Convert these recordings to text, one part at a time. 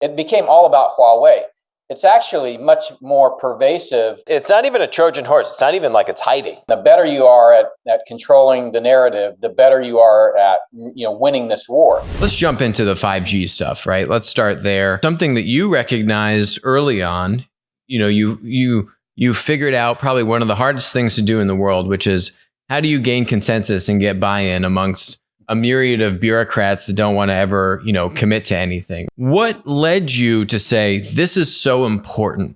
It became all about Huawei. It's actually much more pervasive. It's not even a Trojan horse. It's not even like it's hiding. The better you are at controlling the narrative, the better you are at winning this war. Let's jump into the 5G stuff, right? Let's start there. Something that you recognized early on, you figured out probably one of the hardest things to do in the world, which is how do you gain consensus and get buy-in amongst a myriad of bureaucrats that don't want to ever, commit to anything. What led you to say, this is so important,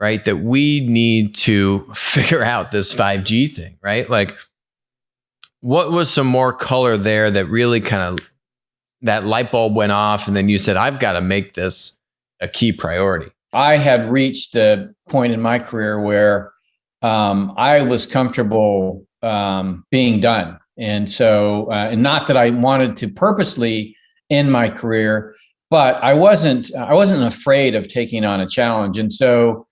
right? That we need to figure out this 5G thing, right? Like, what was some more color there that really kind of, that light bulb went off and then you said, I've got to make this a key priority? I had reached the point in my career where I was comfortable being done. And so, and not that I wanted to purposely end my career, but I wasn't afraid of taking on a challenge. And so,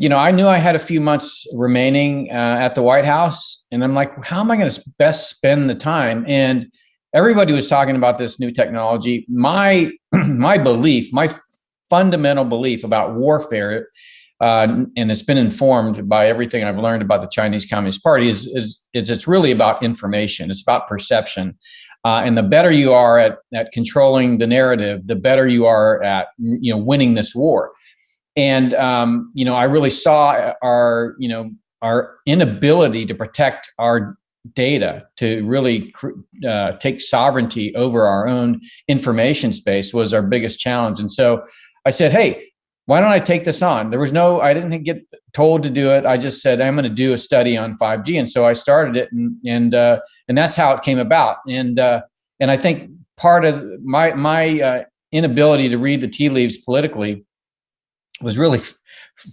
I knew I had a few months remaining at the White House, and I'm like, how am I going to best spend the time? And everybody was talking about this new technology. My belief, my fundamental belief about warfare, and it's been informed by everything I've learned about the Chinese Communist Party, is it's really about information. It's about perception. And the better you are at controlling the narrative, the better you are at winning this war. And I really saw our inability to protect our data, to really take sovereignty over our own information space was our biggest challenge. And so I said, hey, why don't I take this on? I didn't get told to do it. I just said, I'm going to do a study on 5G. And so I started it, and that's how it came about. And I think part of my inability to read the tea leaves politically was really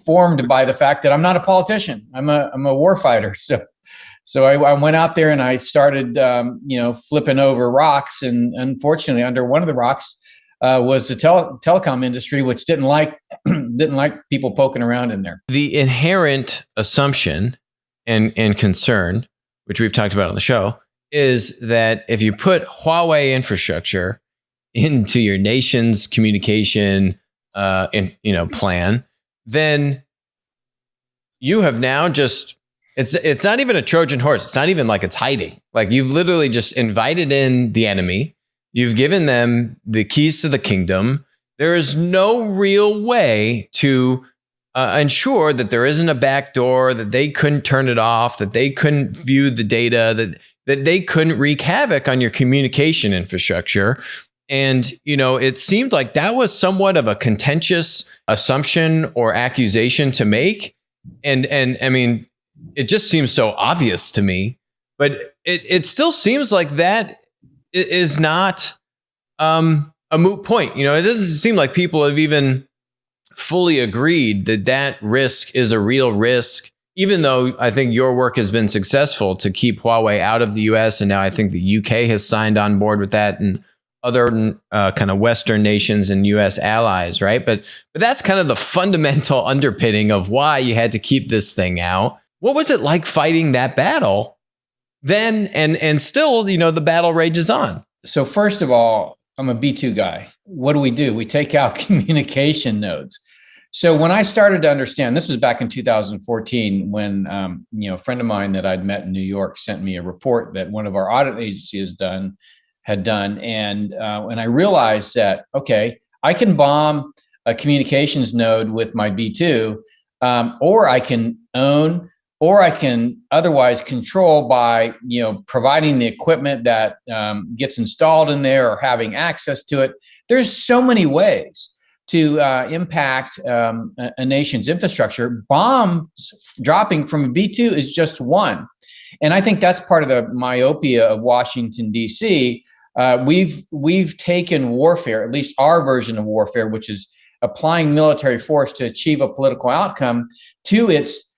formed by the fact that I'm not a politician. I'm a warfighter. So I went out there and I started, flipping over rocks. And unfortunately, under one of the rocks was the telecom industry, which didn't like people poking around in there. The inherent assumption and concern, which we've talked about on the show, is that if you put Huawei infrastructure into your nation's communication plan, then you have now just, it's not even a Trojan horse. It's not even like it's hiding. Like, you've literally just invited in the enemy. You've given them the keys to the kingdom. There is no real way to ensure that there isn't a back door, that they couldn't turn it off, that they couldn't view the data, that they couldn't wreak havoc on your communication infrastructure. And, it seemed like that was somewhat of a contentious assumption or accusation to make. And I mean, it just seems so obvious to me, but it still seems like that is not a moot point. It doesn't seem like people have even fully agreed that risk is a real risk, even though I think your work has been successful to keep Huawei out of the US. And now I think the UK has signed on board with that, and other kind of Western nations and US allies, right? But that's kind of the fundamental underpinning of why you had to keep this thing out. What was it like fighting that battle then? And still, the battle rages on. So first of all, I'm a B2 guy. What do? We take out communication nodes. So when I started to understand, this was back in 2014, when a friend of mine that I'd met in New York sent me a report that one of our audit agencies had done, and I realized that, okay, I can bomb a communications node with my B2, or I can own, or I can otherwise control by providing the equipment that gets installed in there or having access to it. There's so many ways to impact a nation's infrastructure. Bombs dropping from a B2 is just one. And I think that's part of the myopia of Washington, D.C. We've taken warfare, at least our version of warfare, which is applying military force to achieve a political outcome, to its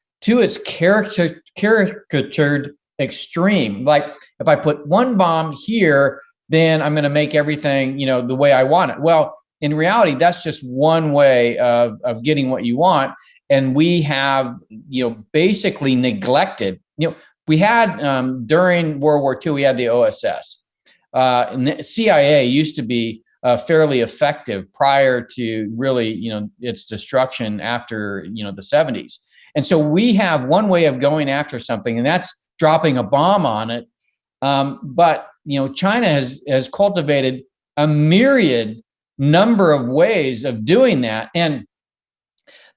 caricatured extreme. Like, if I put one bomb here, then I'm going to make everything, the way I want it. Well, in reality, that's just one way of getting what you want. And we have, basically neglected, we had, during World War II, we had the OSS. And the CIA used to be fairly effective prior to really, its destruction after, the 70s. And so we have one way of going after something, and that's dropping a bomb on it. But China has cultivated a myriad number of ways of doing that. And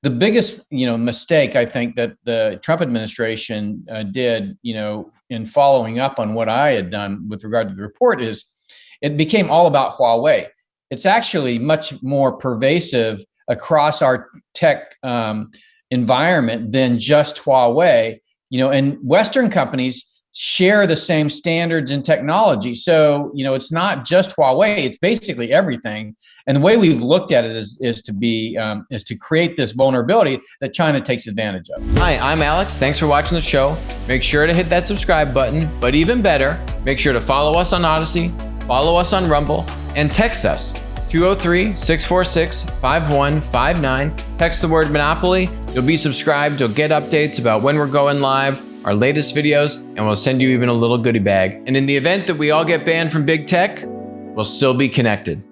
the biggest, mistake I think that the Trump administration did, in following up on what I had done with regard to the report, is it became all about Huawei. It's actually much more pervasive across our tech environment than just Huawei. And Western companies share the same standards and technology. So, it's not just Huawei, it's basically everything. And the way we've looked at it is to create this vulnerability that China takes advantage of. Hi, I'm Alex. Thanks for watching the show. Make sure to hit that subscribe button, but even better, make sure to follow us on Odyssey, follow us on Rumble, and text us 203-646-5159. Text the word Monopoly. You'll be subscribed. You'll get updates about when we're going live, our latest videos, and we'll send you even a little goodie bag. And in the event that we all get banned from big tech, we'll still be connected.